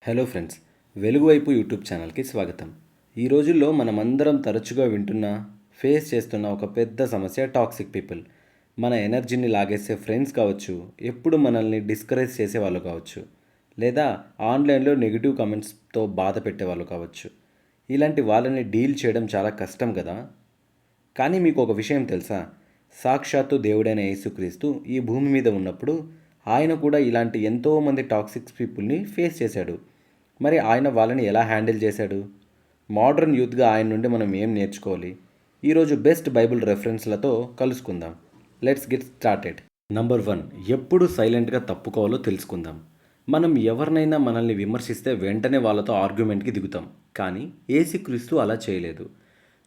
Hello friends, వెలుగువైపు YouTube ఛానల్కి స్వాగతం. ఈ రోజుల్లో మనమందరం తరచుగా ఫేస్ చేస్తున్న ఒక పెద్ద సమస్య టాక్సిక్ పీపుల్. మన ఎనర్జీని లాగేసే ఫ్రెండ్స్ కావచ్చు, ఎప్పుడు మనల్ని డిస్కరేజ్ చేసేవాళ్ళు కావచ్చు, లేదా ఆన్లైన్లో నెగిటివ్ కామెంట్స్తో బాధ పెట్టేవాళ్ళు కావచ్చు. ఇలాంటి వాళ్ళని డీల్ చేయడం చాలా కష్టం కదా. కానీ మీకు ఒక విషయం తెలుసా? సాక్షాత్తు దేవుడైన యేసుక్రీస్తు ఈ భూమి మీద ఉన్నప్పుడు ఆయన కూడా ఇలాంటి ఎంతోమంది టాక్సిక్ పీపుల్ని ఫేస్ చేశాడు. మరి ఆయన వాళ్ళని ఎలా హ్యాండిల్ చేశాడు? మోడర్న్ యూత్గా ఆయన నుండి మనం ఏం నేర్చుకోవాలి? ఈరోజు బెస్ట్ బైబిల్ రెఫరెన్స్లతో కలుసుకుందాం. Let's get started. నంబర్ 1, ఎప్పుడు సైలెంట్గా తప్పుకోవాలో తెలుసుకుందాం. మనం ఎవరినైనా మనల్ని విమర్శిస్తే వెంటనే వాళ్ళతో ఆర్గ్యుమెంట్కి దిగుతాం. కానీ యేసుక్రీస్తు అలా చేయలేదు.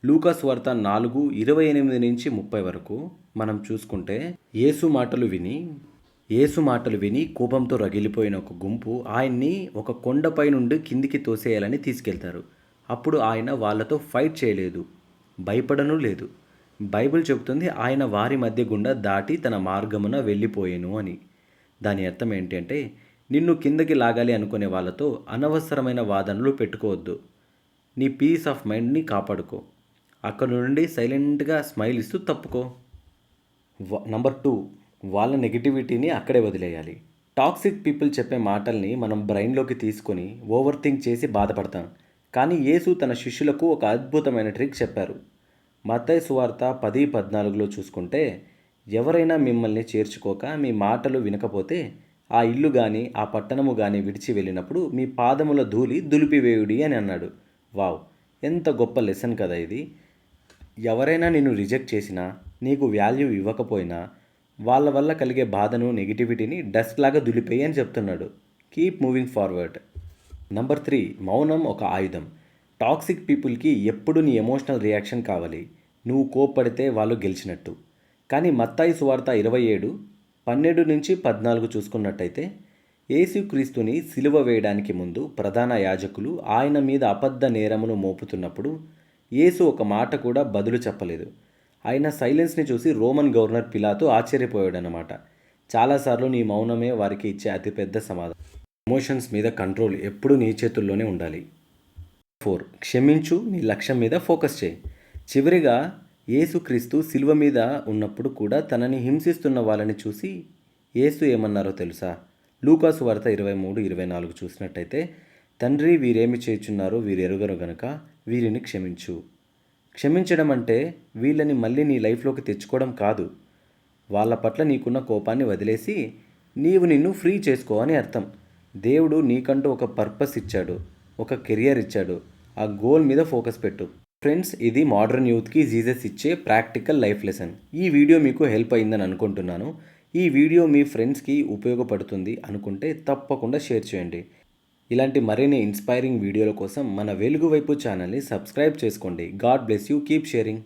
లూకాసు వార్త 4:28-30 వరకు మనం చూసుకుంటే యేసు మాటలు విని కోపంతో రగిలిపోయిన ఒక గుంపు ఆయన్ని ఒక కొండపై నుండి కిందికి తోసేయాలని తీసుకెళ్తారు. అప్పుడు ఆయన వాళ్ళతో ఫైట్ చేయలేదు, భయపడను లేదు. బైబిల్ చెబుతుంది ఆయన వారి మధ్య గుండా దాటి తన మార్గమున వెళ్ళిపోయేను అని. దాని అర్థం ఏంటంటే, నిన్ను కిందకి లాగాలి అనుకునే వాళ్ళతో అనవసరమైన వాదనలు పెట్టుకోవద్దు. నీ పీస్ ఆఫ్ మైండ్ని కాపాడుకో. అక్కడ నుండి సైలెంట్గా స్మైల్ ఇస్తూ తప్పుకో. నంబర్ 2, వాళ్ళ నెగిటివిటీని అక్కడే వదిలేయాలి. టాక్సిక్ పీపుల్ చెప్పే మాటల్ని మనం బ్రెయిన్లోకి తీసుకొని ఓవర్ థింక్ చేసి బాధపడతాం. కానీ యేసు తన శిష్యులకు ఒక అద్భుతమైన ట్రిక్ చెప్పారు. మత్తయి సువార్త 10:14లో చూసుకుంటే, ఎవరైనా మిమ్మల్ని చేర్చుకోక మీ మాటలు వినకపోతే ఆ ఇల్లు కానీ ఆ పట్టణము కానీ విడిచి వెళ్ళినప్పుడు మీ పాదముల ధూళి దులిపివేయుడి అని అన్నాడు. వావ్, ఎంత గొప్ప లెసన్ కదా ఇది. ఎవరైనా నిన్ను రిజెక్ట్ చేసినా, నీకు వాల్యూ ఇవ్వకపోయినా వాళ్ళ వల్ల కలిగే బాధను, నెగిటివిటీని డస్ట్ లాగా దులిపేయి అని చెప్తున్నాడు. Keep moving forward. నంబర్ 3, మౌనం ఒక ఆయుధం. టాక్సిక్ పీపుల్కి ఎప్పుడు నీ ఎమోషనల్ రియాక్షన్ కావాలి. నువ్వు కోప్పడితే వాళ్ళు గెలిచినట్టు. కానీ మత్తాయి సువార్త 27:12-14 చూసుకున్నట్టయితే, యేసుక్రీస్తుని సిలువ వేయడానికి ముందు ప్రధాన యాజకులు ఆయన మీద అబద్ధ నేరమును మోపుతున్నప్పుడు యేసు ఒక మాట కూడా బదులు చెప్పలేదు. ఆయన సైలెన్స్ని చూసి రోమన్ గవర్నర్ పిలాతు ఆశ్చర్యపోయాడనమాట. చాలాసార్లు నీ మౌనమే వారికి ఇచ్చే అతిపెద్ద సమాధానం. ఎమోషన్స్ మీద కంట్రోల్ ఎప్పుడూ నీ చేతుల్లోనే ఉండాలి. 4, క్షమించు, నీ లక్ష్యం మీద ఫోకస్ చేయి. చివరిగా యేసుక్రీస్తు సిలువ మీద ఉన్నప్పుడు కూడా తనని హింసిస్తున్న వాళ్ళని చూసి యేసు ఏమన్నారో తెలుసా? లూకాసు వార్త 23:24 చూసినట్టయితే, తండ్రి, వీరేమి చేయుచున్నారో వీరెరుగరు గనుక వీరిని క్షమించు. క్షమించడం అంటే వీళ్ళని మళ్ళీ నీ లైఫ్లోకి తెచ్చుకోవడం కాదు. వాళ్ళ పట్ల నీకున్న కోపాన్ని వదిలేసి నిన్ను ఫ్రీ చేసుకో అని అర్థం. దేవుడు నీకంటూ ఒక పర్పస్ ఇచ్చాడు, ఒక కెరియర్ ఇచ్చాడు. ఆ గోల్ మీద ఫోకస్ పెట్టు. ఫ్రెండ్స్, ఇది మోడర్న్ యూత్కి జీసస్ ఇచ్చే ప్రాక్టికల్ లైఫ్ లెసన్. ఈ వీడియో మీకు హెల్ప్ అయిందని అనుకుంటున్నాను. ఈ వీడియో మీ ఫ్రెండ్స్కి ఉపయోగపడుతుంది అనుకుంటే తప్పకుండా షేర్ చేయండి. ఇలాంటి మరిన్ని ఇన్స్పైరింగ్ వీడియోల కోసం మన వెలుగు వైపు ఛానల్ని సబ్స్క్రైబ్ చేసుకోండి. God bless you. Keep sharing.